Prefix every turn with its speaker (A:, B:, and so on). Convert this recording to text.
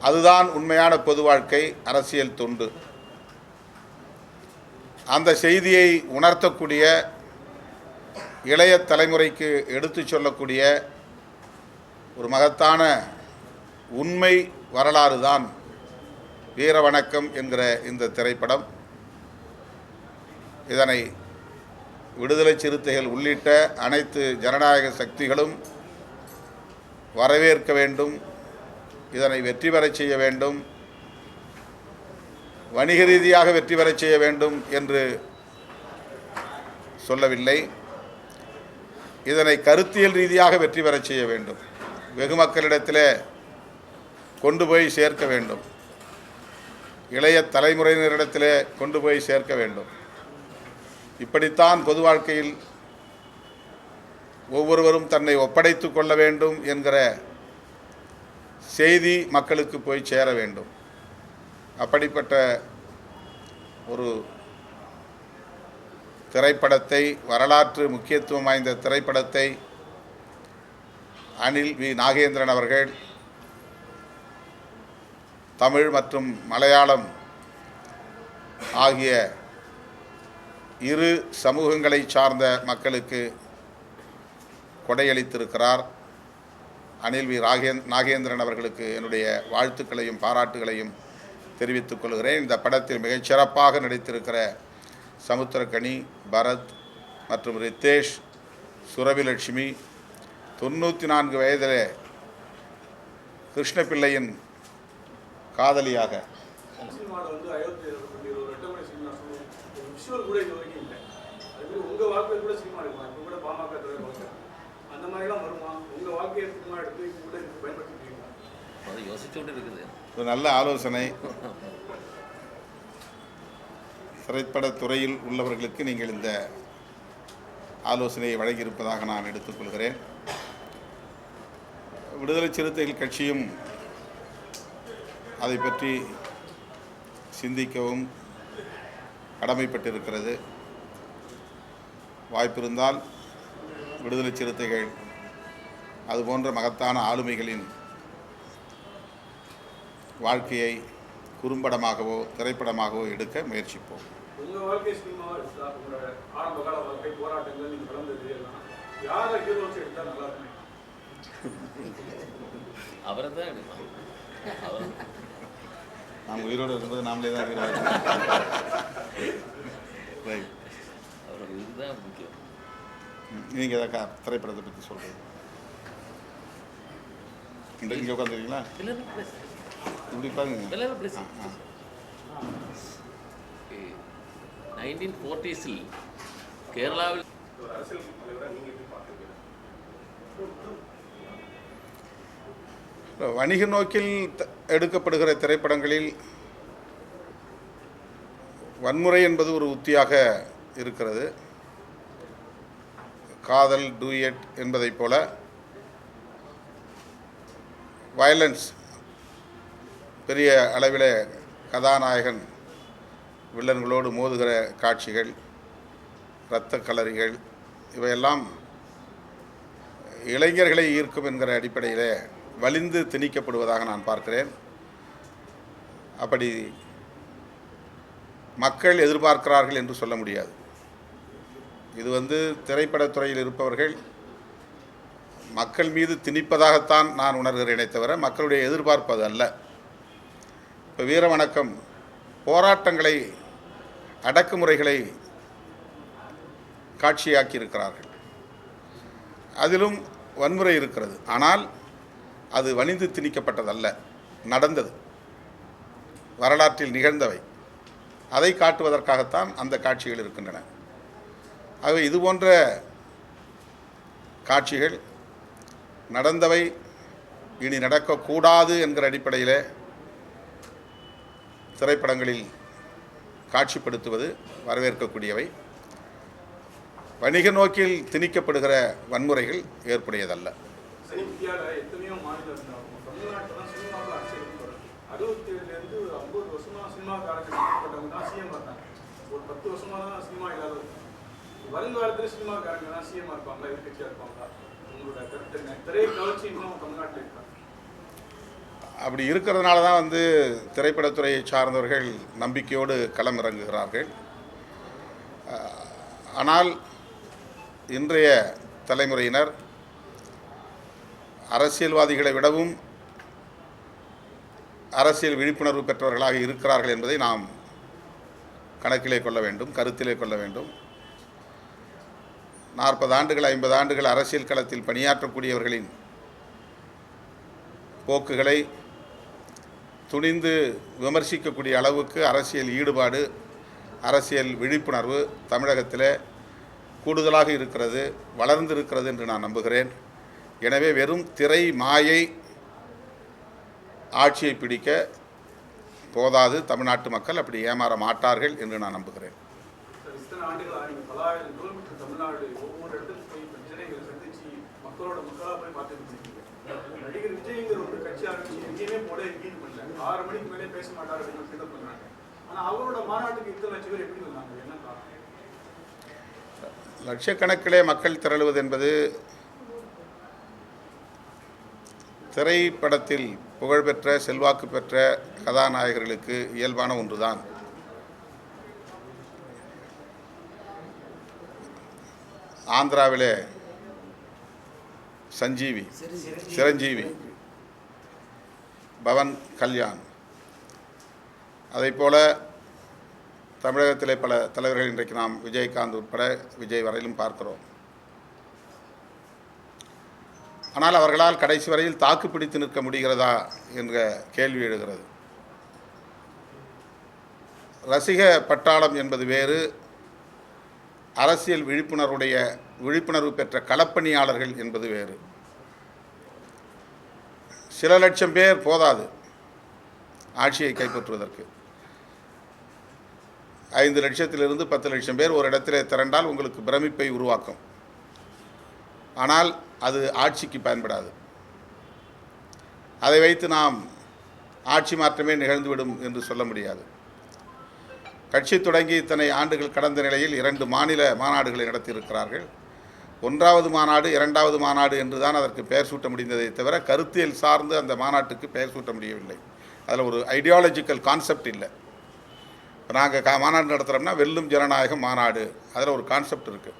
A: அதுதான் உண்மையான பொது வாழ்க்கை, அரசியல் தொண்டு. அந்த செய்தியை உணர்த்தக்கூடிய, இளைய தலைமுறைக்கு எடுத்துச் சொல்லக்கூடிய ஒரு மகத்தான உண்மை வரலாறு தான் வீர வணக்கம் என்கிற இந்த திரைப்படம். இதனை விடுதலை சிறுத்தைகள் உள்ளிட்ட அனைத்து ஜனநாயக சக்திகளும் வரவேற்க வேண்டும். இதனை வெற்றி பெறச் செய்ய வேண்டும், வணிக ரீதியாக வெற்றி பெறச் செய்ய வேண்டும் என்று சொல்லவில்லை. இதனை கருத்தியல் ரீதியாக வெற்றி பெறச் செய்ய வேண்டும், வெகு மக்களிடத்திலே கொண்டு போய் சேர்க்க வேண்டும், இளைய தலைமுறையினரிடத்திலே கொண்டு போய் சேர்க்க வேண்டும். இப்படித்தான் பொது வாழ்க்கையில் ஒவ்வொருவரும் தன்னை ஒப்படைத்து கொள்ள வேண்டும் என்கிற செய்தி மக்களுக்கு போய் சேர வேண்டும். அப்படிப்பட்ட ஒரு திரைப்படத்தை, வரலாற்று முக்கியத்துவம் வாய்ந்த திரைப்படத்தை அனில் வி. நாகேந்திரன் அவர்கள் தமிழ் மற்றும் மலையாளம் ஆகிய இரு சமூகங்களை சார்ந்த மக்களுக்கு கொடையளித்திருக்கிறார். அனில் வி. நாகேந்திரன் அவர்களுக்கு என்னுடைய வாழ்த்துக்களையும் பாராட்டுகளையும் தெரிவித்துக் கொள்கிறேன். இந்த படத்தில் மிகச்சிறப்பாக நடித்திருக்கிற சமுத்திரக்கனி, பரத் மற்றும் ரித்தேஷ், சுரபிலட்சுமி, 94 வயதில் கிருஷ்ணபிள்ளையின் காதலியாக ஒரு நல்ல ஆலோசனை. திரைப்படத் துறையில் உள்ளவர்களுக்கு நீங்கள் இந்த ஆலோசனையை வழங்கியிருப்பதாக நான் எடுத்துக்கொள்கிறேன். விடுதலை சிறுத்தைகள் கட்சியும் அதை பற்றி சிந்திக்கவும் கடமைப்பட்டிருக்கிறது. வாய்ப்பிருந்தால் விடுதலை சிறுத்தைகள் அதுபோன்ற மகத்தான ஆளுமைகளின் வாழ்க்கையை குறும்படமாகவோ திரைப்படமாகவோ எடுக்க முயற்சிப்போம். நாம் உயிரோடு இருக்கும்போது நாமளே தான் முக்கியம். நீங்கள் எதாவது திரைப்படத்தை பற்றி சொல்கிறீங்க? இங்கே உட்காந்துருக்கீங்களா? இப்படி பாருங்க.
B: 1940s கேரளாவில்
A: வணிக நோக்கில் எடுக்கப்படுகிற திரைப்படங்களில் வன்முறை என்பது ஒரு உத்தியாக இருக்கிறது. காதல், டூயட் என்பதைப் போல வயலன்ஸ், பெரிய அளவில் கதாநாயகன் வில்லன்களோடு மோதுகிற காட்சிகள், இரத்த களரிகள், இவையெல்லாம் இளைஞர்களை ஈர்க்கும் என்கிற அடிப்படையில் வலிந்து திணிக்கப்படுவதாக நான் பார்க்கிறேன். அப்படி மக்கள் எதிர்பார்க்கிறார்கள் என்று சொல்ல முடியாது. இது திரைப்படத்துறையில் இருப்பவர்கள் மக்கள் மீது திணிப்பதாகத்தான் நான் உணர்கிறேனே தவிர மக்களுடைய எதிர்பார்ப்பது அல்ல. இப்போ வீர வணக்கம் போராட்டங்களை, அடக்குமுறைகளை காட்சியாக்கி இருக்கிறார்கள். அதிலும் வன்முறை இருக்கிறது. ஆனால் அது வணிந்து திணிக்கப்பட்டதல்ல, நடந்தது, வரலாற்றில் நிகழ்ந்தவை. அதை காட்டுவதற்காகத்தான் அந்த காட்சிகள் இருக்கின்றன. ஆகவே இதுபோன்ற காட்சிகள் நடந்தவை, இனி நடக்கக்கூடாது என்கிற அடிப்படையில் திரைப்படங்களில் காட்சிப்படுத்துவது வரவேற்கக்கூடியவை. வணிக நோக்கில் திணிக்கப்படுகிற வன்முறைகள் ஏற்புடையதல்ல. அப்படி இருக்கிறதுனால தான் வந்து திரைப்படத்துறையை சார்ந்தவர்கள் நம்பிக்கையோடு களம் இறங்குகிறார்கள். ஆனால் இன்றைய தலைமுறையினர் அரசியல்வாதிகளை விடவும் அரசியல் விழிப்புணர்வு பெற்றவர்களாக இருக்கிறார்கள் என்பதை நாம் கணக்கிலே கொள்ள வேண்டும், கருத்திலே கொள்ள வேண்டும். 40 ஆண்டுகள் 50 ஆண்டுகள் அரசியல் களத்தில் பணியாற்றக்கூடியவர்களின் போக்குகளை துணிந்து விமர்சிக்கக்கூடிய அளவுக்கு அரசியல் ஈடுபாடு, அரசியல் விழிப்புணர்வு தமிழகத்தில் கூடுதலாக இருக்கிறது, வளர்ந்திருக்கிறது என்று நான் நம்புகிறேன். எனவே வெறும் திரை மாயை ஆட்சியை பிடிக்க போதாது. தமிழ்நாட்டு மக்கள் அப்படி ஏமாற மாட்டார்கள் என்று நான் நம்புகிறேன்.
C: நடிகர் விஜய்ங்கிற ஒரு கட்சி ஆரம்பிச்சு எங்கேயுமே போட எங்கேயும் பண்ணல. 6 மணிக்கு மேலே பேச மாட்டார் அப்படின்னு கிட்ட பண்றாங்க. ஆனா அவரோட மாநாட்டுக்கு இத்தனை லட்சம் பேர் எப்படி வந்தாங்க? என்ன காரணம்?
A: லட்சக்கணக்கிலே மக்கள் திரளுவது என்பது திரைப்படத்தில் புகழ்பெற்ற செல்வாக்கு பெற்ற கதாநாயகர்களுக்கு இயல்பான ஒன்றுதான். ஆந்திராவிலே சிரஞ்சீவி, பவன் கல்யாண், அதைப்போல தமிழகத்திலே பல தலைவர்கள் இன்றைக்கு நாம் விஜயகாந்த் உட்பட விஜய் வரையிலும் பார்க்கிறோம். ஆனால் அவர்களால் கடைசி வரையில் தாக்கு பிடித்து நிற்க முடிகிறதா என்ற கேள்வி எழுகிறது. ரசிக பட்டாளம் என்பது வேறு, அரசியல் விழிப்புணர்வு பெற்ற களப்பணியாளர்கள் என்பது வேறு. சில லட்சம் பேர் போதாது ஆட்சியை கைப்பற்றுவதற்கு. 5 லட்சத்திலிருந்து 10 லட்சம் பேர் ஒரு இடத்திலே திரண்டால் உங்களுக்கு பிரமிப்பை உருவாக்கும். ஆனால் அது ஆட்சிக்கு பயன்படாது. அதை வைத்து நாம் ஆட்சி மாற்றமே நிகழ்ந்துவிடும் என்று சொல்ல முடியாது. கட்சி தொடங்கி இத்தனை ஆண்டுகள் கடந்த நிலையில் 2 மாநில மாநாடுகளை நடத்தியிருக்கிறார்கள். 1வது மாநாடு 2வது மாநாடு என்று தான் அதற்கு பெயர் சூட்ட முடிந்ததை தவிர கருத்தியல் சார்ந்து அந்த மாநாட்டுக்கு பெயர் சூட்ட முடியவில்லை. அதில் ஒரு ஐடியாலஜிக்கல் கான்செப்ட் இல்லை. இப்போ நாங்கள் மாநாடு நடத்துகிறோம்னா வெல்லும் ஜனநாயகம் மாநாடு, அதில் ஒரு கான்செப்ட் இருக்குது.